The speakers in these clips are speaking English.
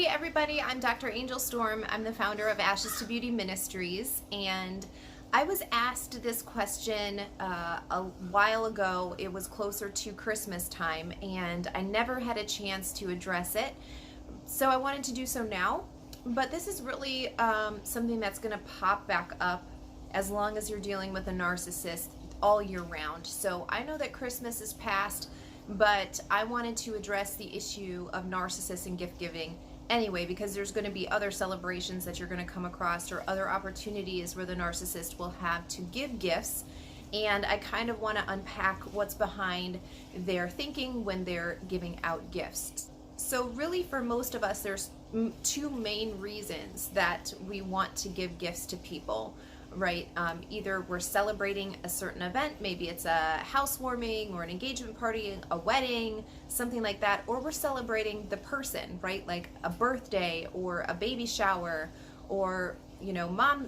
everybody, I'm Dr. Angel Storm. I'm the founder of Ashes to Beauty Ministries, and I was asked this question a while ago. It was closer to Christmas time, and I never had a chance to address it, so I wanted to do so now. But this is really something that's going to pop back up as long as you're dealing with a narcissist all year round. So I know that Christmas is past, but I wanted to address the issue of narcissists and gift giving anyway, because there's going to be other celebrations that you're going to come across or other opportunities where the narcissist will have to give gifts. And I kind of want to unpack what's behind their thinking when they're giving out gifts. So really, for most of us, there's two main reasons that we want to give gifts to people, right? Either we're celebrating a certain event, maybe it's a housewarming or an engagement party, a wedding, something like that, or we're celebrating the person, right? Like a birthday or a baby shower or,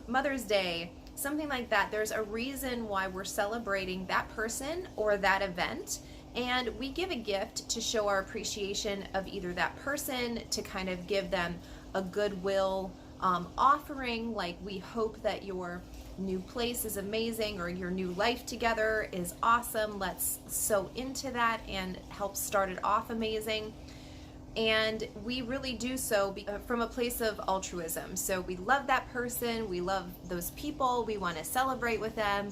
Mother's Day, something like that. There's a reason why we're celebrating that person or that event. And we give a gift to show our appreciation of either that person, to kind of give them a goodwill offering, like we hope that your new place is amazing or your new life together is awesome. Let's sow into that and help start it off amazing. And we really do so from a place of altruism. So we love that person, we love those people, we want to celebrate with them.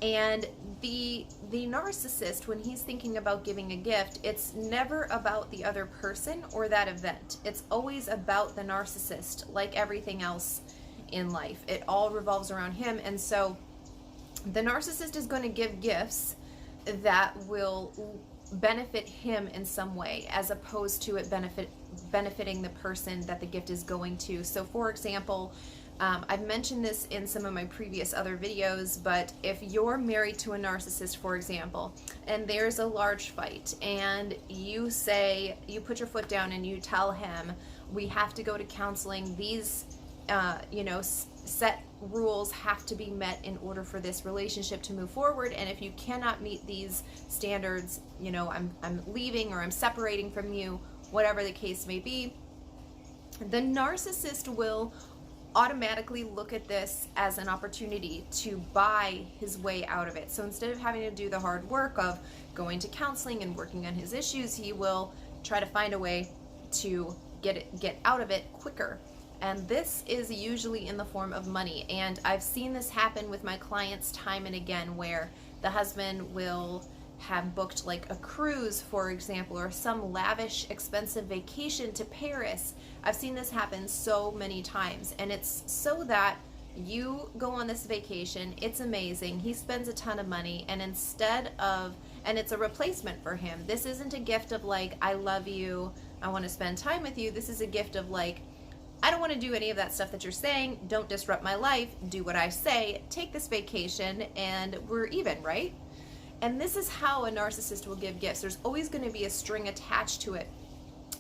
And the narcissist, when he's thinking about giving a gift, it's never about the other person or that event. It's always about the narcissist, like everything else in life. It all revolves around him. And so the narcissist is going to give gifts that will benefit him in some way, as opposed to it benefiting the person that the gift is going to. So for example, I've mentioned this in some of my previous other videos, but if you're married to a narcissist, for example, and there's a large fight, and you put your foot down and you tell him, we have to go to counseling, these set rules have to be met in order for this relationship to move forward, and if you cannot meet these standards, I'm leaving or I'm separating from you, whatever the case may be, the narcissist will automatically look at this as an opportunity to buy his way out of it. So instead of having to do the hard work of going to counseling and working on his issues, he will try to find a way to get out of it quicker. And this is usually in the form of money. And I've seen this happen with my clients time and again, where the husband will have booked like a cruise, for example, or some lavish, expensive vacation to Paris. I've seen this happen so many times, and it's so that you go on this vacation, it's amazing, he spends a ton of money, and and it's a replacement for him. This isn't a gift of like, I love you, I want to spend time with you. This is a gift of like, I don't want to do any of that stuff that you're saying, don't disrupt my life, do what I say, take this vacation, and we're even, right? And this is how a narcissist will give gifts. There's always going to be a string attached to it.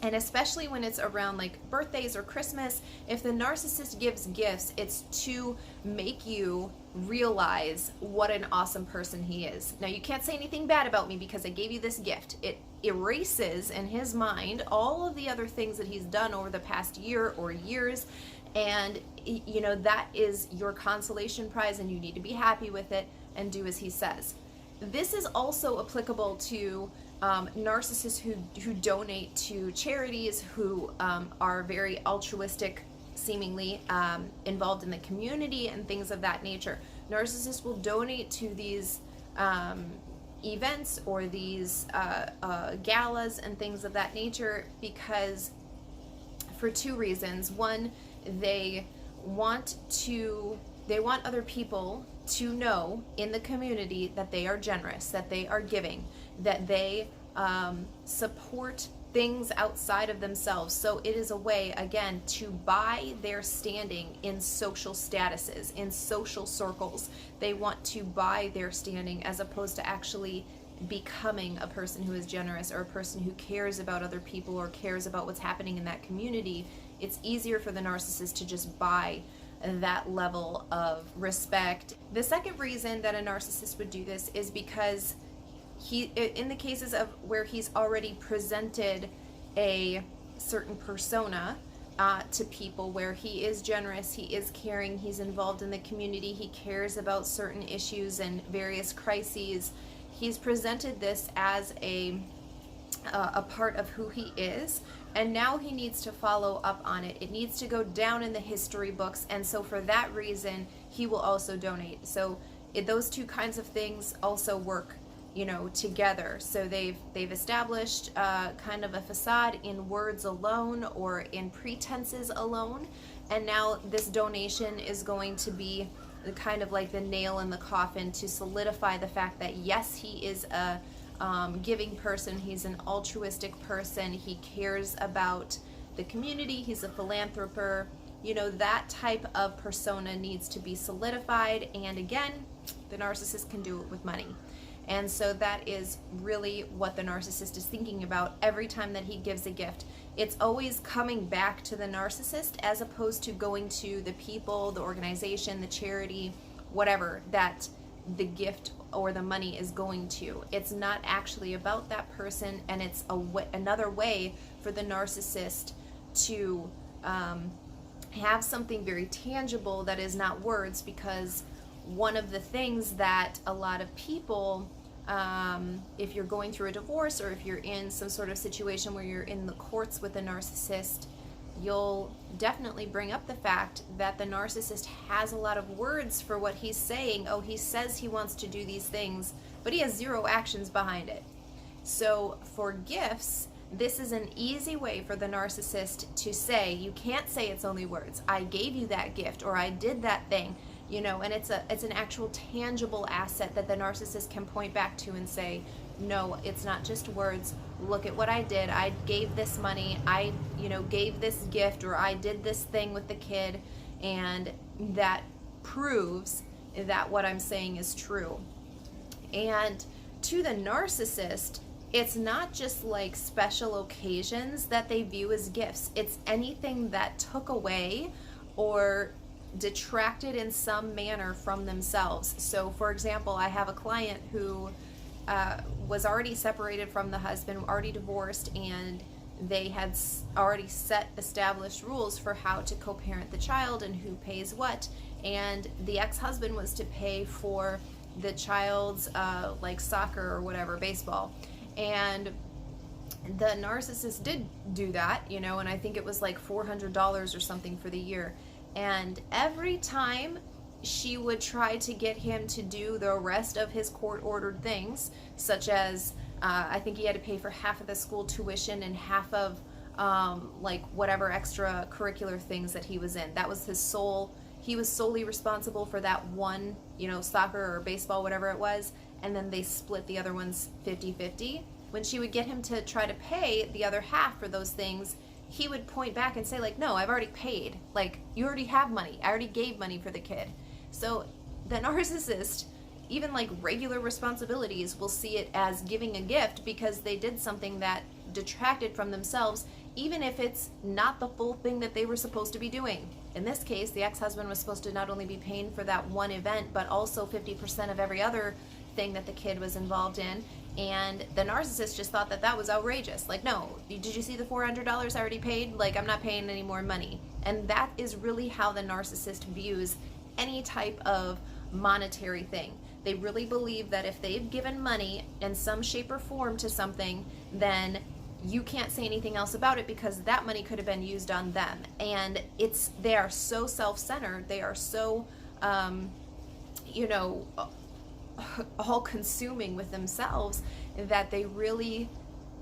And especially when it's around like birthdays or Christmas, if the narcissist gives gifts, it's to make you realize what an awesome person he is. Now, you can't say anything bad about me because I gave you this gift. It erases in his mind all of the other things that he's done over the past year or years. And, that is your consolation prize, and you need to be happy with it and do as he says. This is also applicable to narcissists who donate to charities, who are very altruistic, seemingly involved in the community and things of that nature. Narcissists will donate to these events or these galas and things of that nature because for two reasons. One, they want other people to know in the community that they are generous, that they are giving, that they support things outside of themselves. So it is a way, again, to buy their standing in social statuses, in social circles. They want to buy their standing as opposed to actually becoming a person who is generous or a person who cares about other people or cares about what's happening in that community. It's easier for the narcissist to just buy that level of respect. The second reason that a narcissist would do this is because in the cases of where he's already presented a certain persona, to people, where he is generous, he is caring, he's involved in the community, he cares about certain issues and various crises. He's presented this as a part of who he is, and now he needs to follow up on it. It needs to go down in the history books, and so for that reason, he will also donate. So those two kinds of things also work, together. So they've established kind of a facade in words alone or in pretenses alone, and now this donation is going to be kind of like the nail in the coffin to solidify the fact that yes, he is a giving person, he's an altruistic person, he cares about the community, he's a philanthropist. That type of persona needs to be solidified, and again, the narcissist can do it with money. And so that is really what the narcissist is thinking about every time that he gives a gift. It's always coming back to the narcissist as opposed to going to the people, the organization, the charity, whatever that the gift or the money is going to. It's not actually about that person, and it's another way for the narcissist to have something very tangible that is not words, because one of the things that a lot of people, if you're going through a divorce or if you're in some sort of situation where you're in the courts with a narcissist, you'll definitely bring up the fact that the narcissist has a lot of words for what he's saying. Oh, he says he wants to do these things, but he has zero actions behind it. So for gifts, this is an easy way for the narcissist to say, you can't say it's only words. I gave you that gift, or I did that thing. And it's an actual tangible asset that the narcissist can point back to and say, no, it's not just words. Look at what I did. I gave this money. I, gave this gift, or I did this thing with the kid, and that proves that what I'm saying is true. And to the narcissist, it's not just like special occasions that they view as gifts. It's anything that took away or detracted in some manner from themselves. So for example, I have a client who was already separated from the husband, already divorced, and they had already set established rules for how to co-parent the child and who pays what, and the ex-husband was to pay for the child's like soccer or whatever, baseball, and the narcissist did do that, and I think it was like $400 or something for the year. And every time she would try to get him to do the rest of his court-ordered things, such as I think he had to pay for half of the school tuition and half of like whatever extracurricular things that he was in. That was he was solely responsible for that one, soccer or baseball, whatever it was, and then they split the other ones 50-50. When she would get him to try to pay the other half for those things, he would point back and say, like, no, I've already paid. Like, you already have money. I already gave money for the kid. So the narcissist, even like regular responsibilities, will see it as giving a gift because they did something that detracted from themselves, even if it's not the full thing that they were supposed to be doing. In this case, the ex-husband was supposed to not only be paying for that one event, but also 50% of every other thing that the kid was involved in. And the narcissist just thought that that was outrageous. Like, no, did you see the $400 I already paid? Like, I'm not paying any more money. And that is really how the narcissist views any type of monetary thing. They really believe that if they've given money in some shape or form to something, then you can't say anything else about it because that money could have been used on them. And they are so self-centered. They are so, all-consuming with themselves that they really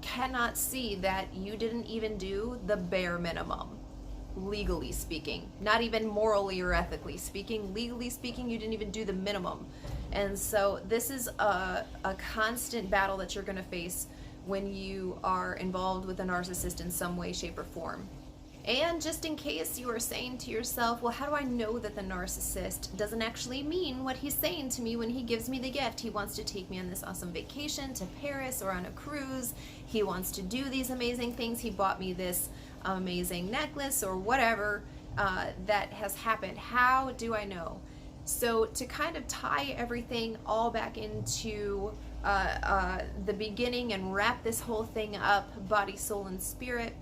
cannot see that you didn't even do the bare minimum, legally speaking. Not even morally or ethically speaking. Legally speaking, you didn't even do the minimum. And so this is a constant battle that you're going to face when you are involved with a narcissist in some way, shape, or form. And just in case you are saying to yourself, well, how do I know that the narcissist doesn't actually mean what he's saying to me when he gives me the gift? He wants to take me on this awesome vacation to Paris or on a cruise. He wants to do these amazing things. He bought me this amazing necklace or whatever that has happened. How do I know? So to kind of tie everything all back into the beginning and wrap this whole thing up, body, soul, and spirit,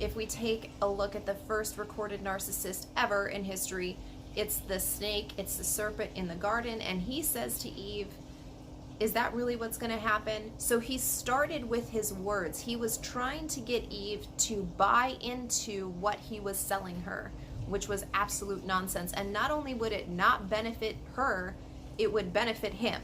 If we take a look at the first recorded narcissist ever in history, it's the snake, it's the serpent in the garden, and he says to Eve, is that really what's going to happen? So he started with his words. He was trying to get Eve to buy into what he was selling her, which was absolute nonsense. And not only would it not benefit her, it would benefit him,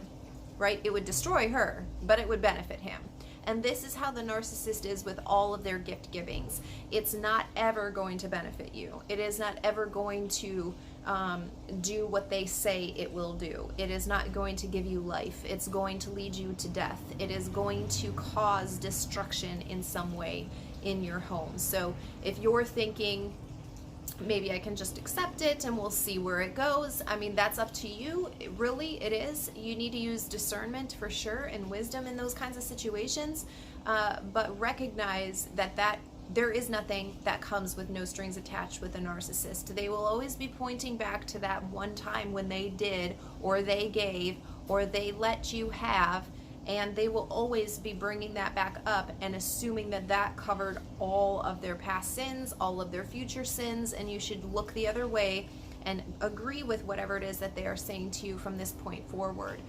right? It would destroy her, but it would benefit him. And this is how the narcissist is with all of their gift givings. It's not ever going to benefit you. It is not ever going to do what they say it will do. It is not going to give you life. It's going to lead you to death. It is going to cause destruction in some way in your home. So if you're thinking, maybe I can just accept it and we'll see where it goes, I mean, that's up to you. It is. You need to use discernment for sure and wisdom in those kinds of situations, but recognize that there is nothing that comes with no strings attached with a narcissist. They will always be pointing back to that one time when they did, or they gave, or they let you have, and they will always be bringing that back up and assuming that that covered all of their past sins, all of their future sins, and you should look the other way and agree with whatever it is that they are saying to you from this point forward.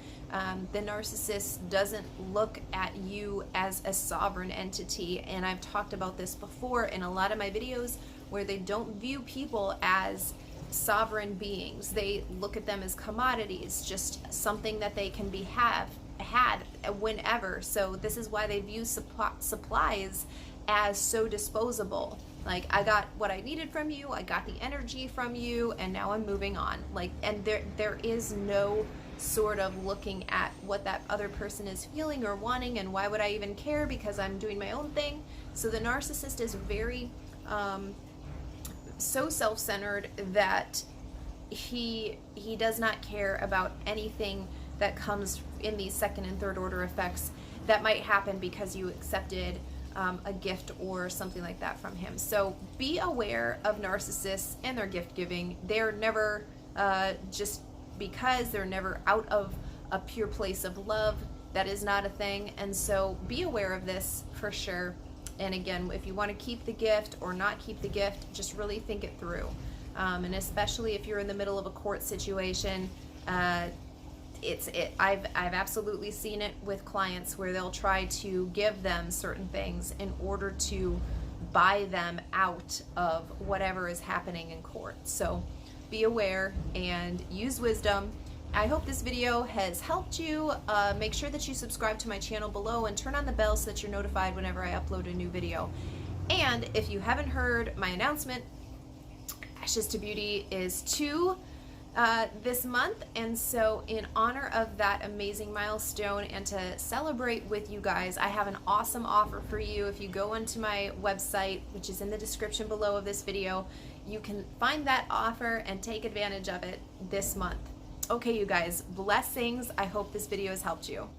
The narcissist doesn't look at you as a sovereign entity, and I've talked about this before in a lot of my videos, where they don't view people as sovereign beings. They look at them as commodities, just something that they can be had whenever. So this is why they view supplies as so disposable. Like, I got what I needed from you, I got the energy from you, and now I'm moving on. Like, and there is no sort of looking at what that other person is feeling or wanting, and why would I even care, because I'm doing my own thing. So the narcissist is very so self-centered that he does not care about anything that comes in these second and third order effects that might happen because you accepted a gift or something like that from him. So be aware of narcissists and their gift giving. They're never just because they're never out of a pure place of love. That is not a thing. And so be aware of this for sure. And again, if you want to keep the gift or not keep the gift, just really think it through. And especially if you're in the middle of a court situation, I've absolutely seen it with clients where they'll try to give them certain things in order to buy them out of whatever is happening in court. So be aware and use wisdom. I hope this video has helped you. Make sure that you subscribe to my channel below and turn on the bell so that you're notified whenever I upload a new video. And if you haven't heard my announcement, Ashes to Beauty is 2 this month, and so in honor of that amazing milestone and to celebrate with you guys, I have an awesome offer for you. If you go onto my website, which is in the description below of this video, you can find that offer and take advantage of it this month. Okay, you guys, blessings. I hope this video has helped you.